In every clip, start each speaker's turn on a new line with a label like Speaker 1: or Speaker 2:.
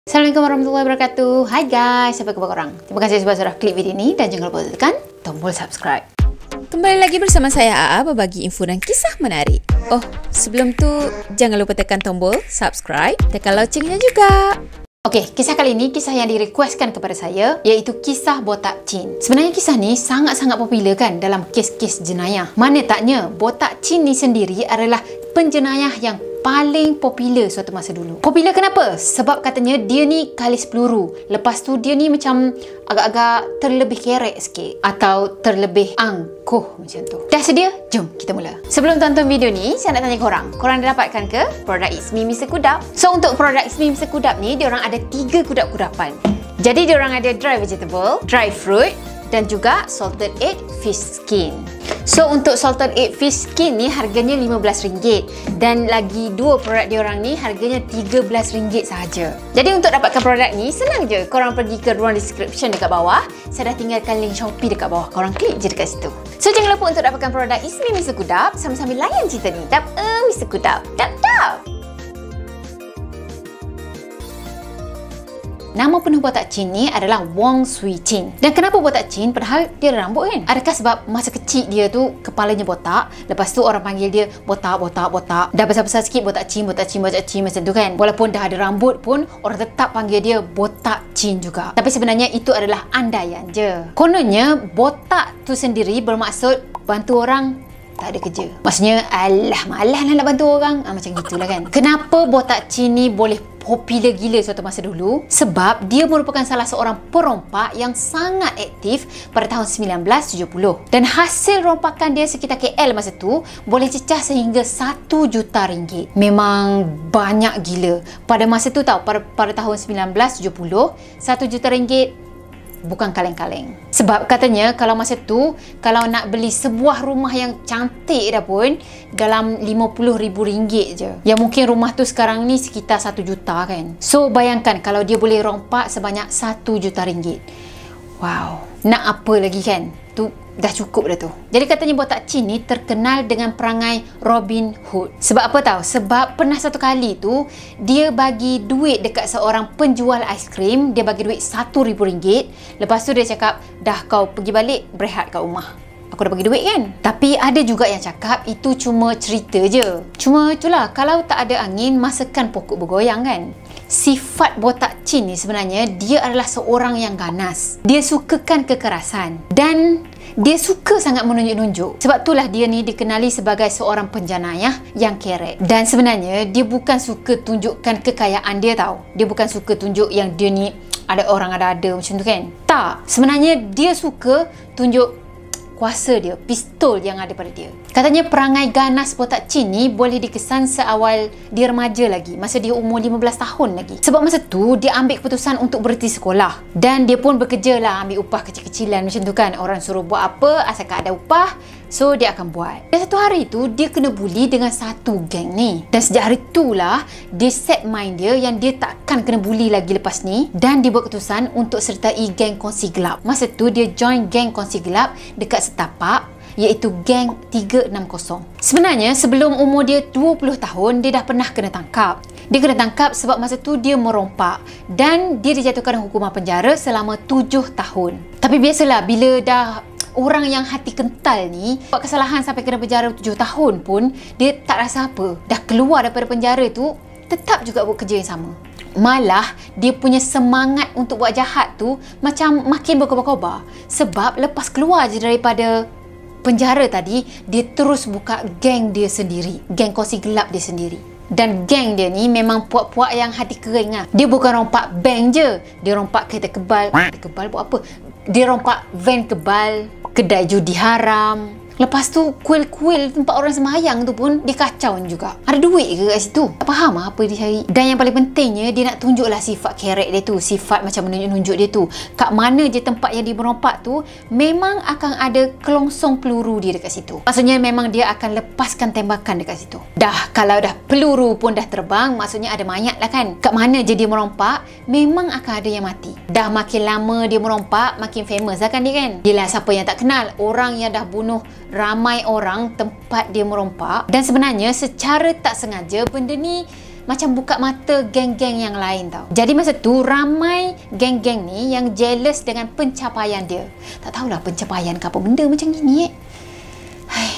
Speaker 1: Assalamualaikum warahmatullahi wabarakatuh. Hai guys, apa khabar korang? Terima kasih sebab sudah klik video ini dan jangan lupa tekan tombol subscribe. Kembali lagi bersama saya AA berbagi info dan kisah menarik. Oh, sebelum tu jangan lupa tekan tombol subscribe, tekan loncengnya juga. Okey, kisah kali ini kisah yang direquestkan kepada saya iaitu kisah botak chin. Sebenarnya kisah ni sangat-sangat popular kan dalam kes-kes jenayah. Mana taknya botak chin ni sendiri adalah penjenayah yang paling popular suatu masa dulu. Popular kenapa? Sebab katanya dia ni kalis peluru. Lepas tu dia ni macam agak-agak terlebih kerek sikit atau terlebih angkuh macam tu. Dah sedia? Jom kita mula. Sebelum tonton video ni, saya nak tanya korang. Korang dah dapatkan ke produk It's Me Mr. Kudap? So untuk produk It's Me Mr. Kudap ni, diorang ada 3 kudap-kudapan. Jadi diorang ada dry vegetable, dry fruit dan juga salted egg fish skin. So untuk salted egg fish skin ni harganya RM15 dan lagi 2 produk diorang ni harganya RM13 sahaja. Jadi untuk dapatkan produk ni senang je. Korang pergi ke ruang description dekat bawah. Saya dah tinggalkan link Shopee dekat bawah. Korang klik je dekat situ. So jangan lupa untuk dapatkan produk It's Me Mr. Kudap sambil-sambil layan cerita ni. Dap Mr. Kudap. Dap. Nama penuh botak chin ni adalah Wong Swee Chin. Dan kenapa botak chin padahal dia ada rambut kan? Adakah sebab masa kecil dia tu kepalanya botak, lepas tu orang panggil dia botak. Dah besar-besar sikit botak chin macam tu kan? Walaupun dah ada rambut pun orang tetap panggil dia botak chin juga. Tapi sebenarnya itu adalah andaian je. Kononnya botak tu sendiri bermaksud bantu orang tak ada kerja. Maksudnya malah nak bantu orang. Macam gitulah kan. Kenapa botak chin ni boleh popular gila suatu masa dulu? Sebab dia merupakan salah seorang perompak yang sangat aktif pada tahun 1970. Dan hasil rompakan dia sekitar KL masa tu boleh cecah sehingga RM1 juta. Memang banyak gila. Pada masa tu tau, pada tahun 1970, RM1 juta bukan kaleng-kaleng. Sebab katanya kalau masa tu kalau nak beli sebuah rumah yang cantik dah pun dalam RM50,000 je. Yang mungkin rumah tu sekarang ni sekitar RM1 juta kan. So bayangkan kalau dia boleh rompak sebanyak RM1 juta. Wow. Nak apa lagi kan? Tu dah cukup dah tu. Jadi katanya botak chin ni terkenal dengan perangai Robin Hood. Sebab apa tahu? Sebab pernah satu kali tu dia bagi duit dekat seorang penjual aiskrim. Dia bagi duit RM1,000. Lepas tu dia cakap, dah kau pergi balik berehat kat rumah. Aku dah bagi duit kan? Tapi ada juga yang cakap itu cuma cerita je. Cuma itulah, kalau tak ada angin, masakan pokok bergoyang kan? Sifat botak chin ni sebenarnya dia adalah seorang yang ganas. Dia sukakan kekerasan dan dia suka sangat menunjuk-nunjuk. Sebab itulah dia ni dikenali sebagai seorang penjenayah yang kerek. Dan sebenarnya dia bukan suka tunjukkan kekayaan dia tau. Dia bukan suka tunjuk yang dia ni ada orang ada-ada macam tu kan. Tak, sebenarnya dia suka tunjuk kuasa dia, pistol yang ada pada dia. Katanya perangai ganas botak chin ni boleh dikesan seawal dia remaja lagi, masa dia umur 15 tahun lagi. Sebab masa tu dia ambil keputusan untuk berhenti sekolah. Dan dia pun bekerja lah, ambil upah kecil-kecilan macam tu kan. Orang suruh buat apa, asalkan ada upah, so dia akan buat. Dan satu hari tu dia kena bully dengan satu geng ni. Dan sejak hari tu lah dia set mind dia yang dia takkan kena bully lagi lepas ni. Dan dia buat keputusan untuk sertai geng kongsi gelap. Masa tu dia join geng kongsi gelap dekat Setapak, iaitu geng 360. Sebenarnya sebelum umur dia 20 tahun dia dah pernah kena tangkap. Dia kena tangkap sebab masa tu dia merompak dan dia dijatuhkan hukuman penjara selama 7 tahun. Tapi biasalah bila dah orang yang hati kental ni buat kesalahan sampai kena penjara 7 tahun pun dia tak rasa apa. Dah keluar daripada penjara tu tetap juga buat kerja yang sama. Malah dia punya semangat untuk buat jahat tu macam makin berkobar-kobar. Sebab lepas keluar je daripada penjara tadi, dia terus buka geng dia sendiri, geng kongsi gelap dia sendiri. Dan geng dia ni memang puak-puak yang hati kering lah. Dia bukan rompak bank je, dia rompak kereta kebal. Kereta kebal buat apa? Dia rompak van kebal, kedai judi haram. Lepas tu kuil-kuil tempat orang sembahyang tu pun dia kacau juga. Ada duit ke kat situ? Tak faham lah apa dia cari. Dan yang paling pentingnya dia nak tunjuklah sifat kerek dia tu, sifat macam menunjuk-nunjuk dia tu. Kat mana je tempat yang dia merompak tu memang akan ada kelongsong peluru dia dekat situ. Maksudnya memang dia akan lepaskan tembakan dekat situ. Dah kalau dah peluru pun dah terbang, maksudnya ada mayat lah kan. Kat mana je dia merompak memang akan ada yang mati. Dah makin lama dia merompak makin famous lah kan dia kan. Yelah, siapa yang tak kenal orang yang dah bunuh ramai orang tempat dia merompak. Dan sebenarnya secara tak sengaja benda ni macam buka mata geng-geng yang lain tau. Jadi masa tu ramai geng-geng ni yang jealous dengan pencapaian dia. Tak tahulah pencapaian ke apa benda macam gini Hai,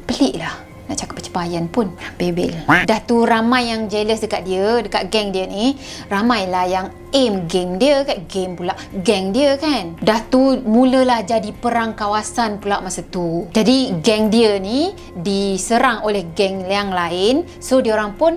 Speaker 1: pelik lah nak cakap pencapaian pun. Bebel. Dah tu ramai yang jealous dekat dia, dekat geng dia ni. Ramailah yang aim game dia kat game pula geng dia kan. Dah tu mulalah jadi perang kawasan pula masa tu. Jadi geng dia ni diserang oleh geng yang lain. So diorang pun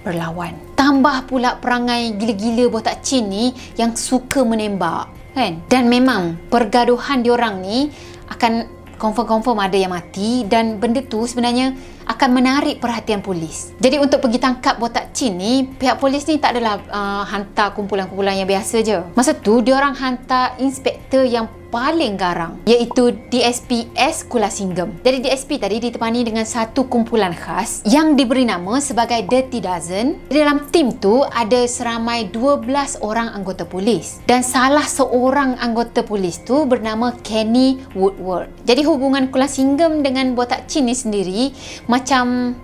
Speaker 1: berlawan. Tambah pula perangai gila-gila botak Chin ni yang suka menembak kan. Dan memang pergaduhan diorang ni akan confirm ada yang mati dan benda tu sebenarnya akan menarik perhatian polis. Jadi untuk pergi tangkap botak Chin ni, pihak polis ni tak adalah hantar kumpulan-kumpulan yang biasa je. Masa tu diorang hantar inspektor yang paling garang, iaitu DSPS Kulasinggam. Jadi DSP tadi ditemani dengan satu kumpulan khas yang diberi nama sebagai Dirty Dozen. Di dalam tim tu ada seramai 12 orang anggota polis dan salah seorang anggota polis tu bernama Kenny Woodward. Jadi hubungan Kulasinggam dengan botak Chin ni sendiri macam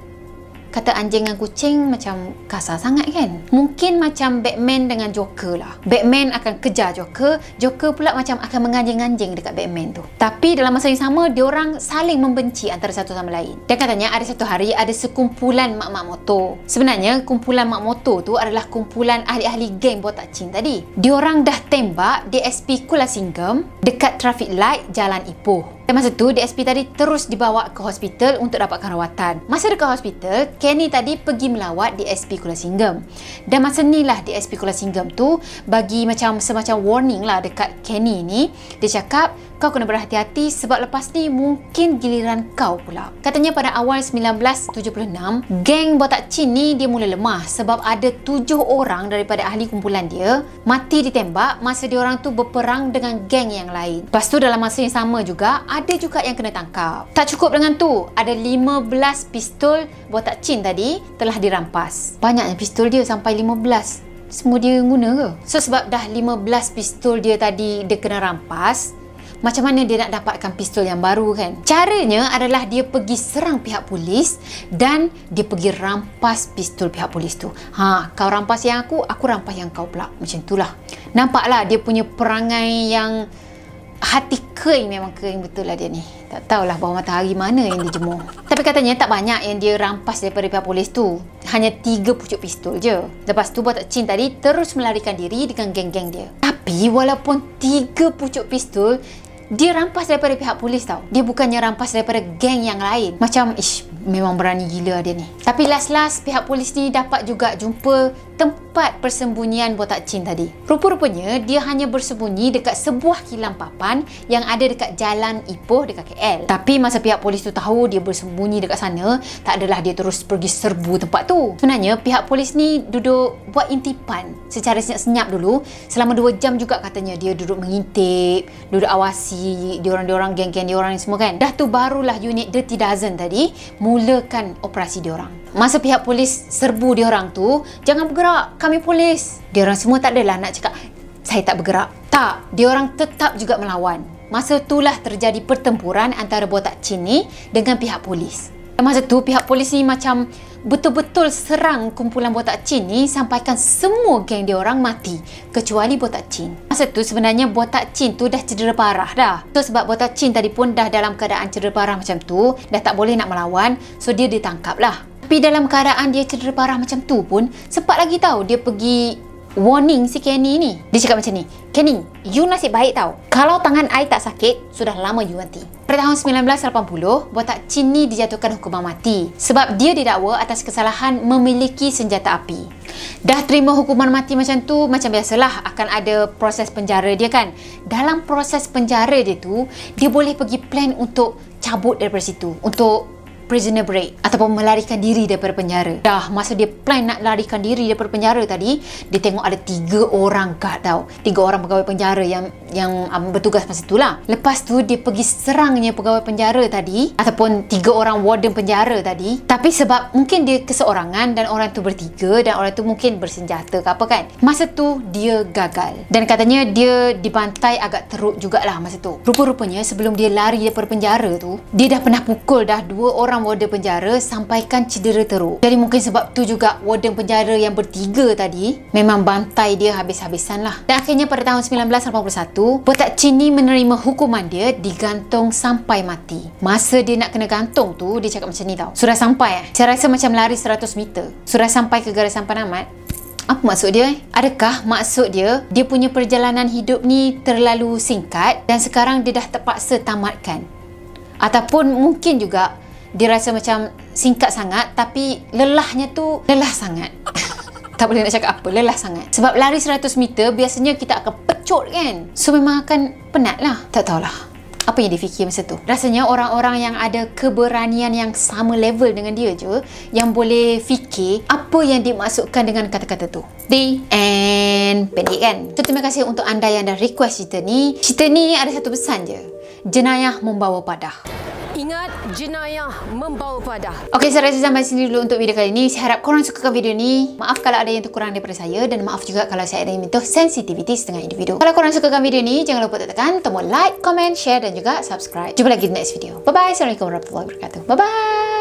Speaker 1: kata anjing dengan kucing, macam kasar sangat kan. Mungkin macam Batman dengan Joker lah. Batman akan kejar Joker, Joker pula macam akan menganjing-anjing dekat Batman tu. Tapi dalam masa yang sama, diorang saling membenci antara satu sama lain. Dan katanya ada satu hari ada sekumpulan mak-mak motor. Sebenarnya kumpulan mak motor tu adalah kumpulan ahli-ahli geng botak Chin tadi. Diorang dah tembak DSP Kulasinggam dekat traffic light Jalan Ipoh. Dan masa tu DSP tadi terus dibawa ke hospital untuk dapatkan rawatan. Masa dekat hospital, Kenny tadi pergi melawat DSP Kulasinggam. Dan masa ni lah DSP Kulasinggam tu bagi macam semacam warning lah dekat Kenny ni. Dia cakap, kau kena berhati-hati sebab lepas ni mungkin giliran kau pula. Katanya pada awal 1976, geng botak Chin ni dia mula lemah sebab ada 7 orang daripada ahli kumpulan dia mati ditembak masa diorang tu berperang dengan geng yang lain. Lepas tu dalam masa yang sama juga, ada juga yang kena tangkap. Tak cukup dengan tu, ada 15 pistol botak Chin tadi telah dirampas. Banyaknya pistol dia sampai 15. Semua dia guna ke? So sebab dah 15 pistol dia tadi dia kena rampas, macam mana dia nak dapatkan pistol yang baru kan? Caranya adalah dia pergi serang pihak polis dan dia pergi rampas pistol pihak polis tu. Kau rampas yang aku rampas yang kau pula. Macam itulah. Nampaklah dia punya perangai yang hati kering, memang kering betul lah dia ni. Tak tahulah bawah matahari mana yang dia jemur. Tapi katanya tak banyak yang dia rampas daripada pihak polis tu. Hanya 3 pucuk pistol je. Lepas tu botak Chin tadi terus melarikan diri dengan geng-geng dia. Tapi walaupun 3 pucuk pistol, dia rampas daripada pihak polis tau. Dia bukannya rampas daripada geng yang lain. Macam, memang berani gila dia ni. Tapi last-last pihak polis ni dapat juga jumpa tempat persembunyian botak Chin tadi. Rupa-rupanya dia hanya bersembunyi dekat sebuah kilang papan yang ada dekat Jalan Ipoh dekat KL. Tapi masa pihak polis tu tahu dia bersembunyi dekat sana, tak adalah dia terus pergi serbu tempat tu. Sebenarnya pihak polis ni duduk buat intipan secara senyap-senyap dulu. Selama 2 jam juga katanya dia duduk mengintip, duduk awasi diorang-diorang, geng-geng diorang ni semua kan. Dah tu barulah unit Dirty Dozen tadi mulakan operasi diorang. Masa pihak polis serbu diorang tu, jangan bergerak, kami polis. Diorang semua tak adalah nak cakap, saya tak bergerak. Tak, diorang tetap juga melawan. Masa itulah terjadi pertempuran antara botak Chin ni dengan pihak polis. Masa tu pihak polis ni macam betul-betul serang kumpulan botak Chin ni sampaikan semua geng dia orang mati kecuali botak Chin. Masa tu sebenarnya botak Chin tu dah cedera parah dah. So sebab botak Chin tadi pun dah dalam keadaan cedera parah macam tu, dah tak boleh nak melawan, so dia ditangkap lah. Tapi dalam keadaan dia cedera parah macam tu pun sempat lagi tahu dia pergi warning si Kenny ni. Dia cakap macam ni, Kenny, you nasib baik tau. Kalau tangan I tak sakit, sudah lama you mati. Pada tahun 1980, botak Chin ni dijatuhkan hukuman mati sebab dia didakwa atas kesalahan memiliki senjata api. Dah terima hukuman mati macam tu, macam biasalah akan ada proses penjara dia kan. Dalam proses penjara dia tu, dia boleh pergi plan untuk cabut daripada situ, untuk prisoner break ataupun melarikan diri daripada penjara. Dah masa dia plan nak larikan diri daripada penjara tadi, dia tengok ada 3 orang guard tau. 3 orang pegawai penjara yang bertugas masa itulah. Lepas tu dia pergi serangnya pegawai penjara tadi ataupun 3 orang warden penjara tadi. Tapi sebab mungkin dia keseorangan dan orang tu bertiga dan orang tu mungkin bersenjata ke apa kan, masa tu dia gagal. Dan katanya dia dibantai agak teruk jugalah masa tu. Rupa-rupanya sebelum dia lari daripada penjara tu, dia dah pernah pukul dah 2 orang seorang warden penjara sampaikan cedera teruk. Jadi mungkin sebab tu juga warden penjara yang bertiga tadi memang bantai dia habis-habisan lah. Dan akhirnya pada tahun 1981, Botak Chin ni menerima hukuman dia digantung sampai mati. Masa dia nak kena gantung tu, dia cakap macam ni tau. Sudah sampai saya rasa macam lari 100 meter. Sudah sampai ke garisan penamat. Apa maksud dia? Adakah maksud dia punya perjalanan hidup ni terlalu singkat dan sekarang dia dah terpaksa tamatkan? Ataupun mungkin juga dia rasa macam singkat sangat tapi lelahnya tu lelah sangat. Tak boleh nak cakap apa, lelah sangat. Sebab lari 100 meter biasanya kita akan pecut kan. So memang akan penat lah. Tak tahulah apa yang dia fikir masa tu. Rasanya orang-orang yang ada keberanian yang sama level dengan dia je yang boleh fikir apa yang dimaksudkan dengan kata-kata tu. The end. Pendek kan? So terima kasih untuk anda yang dah request cerita ni. Cerita ni ada satu pesan je. Jenayah membawa padah.
Speaker 2: Ingat, jenayah membawa padah.
Speaker 1: Okey, saya rasa sampai sini dulu untuk video kali ni. Saya harap korang sukakan video ni. Maaf kalau ada yang terkurang daripada saya dan maaf juga kalau saya ada yang menyentuh sensitiviti setengah individu. Kalau korang sukakan video ni, jangan lupa tekan tombol like, comment, share dan juga subscribe. Jumpa lagi di next video. Bye-bye. Assalamualaikum warahmatullahi wabarakatuh. Bye-bye.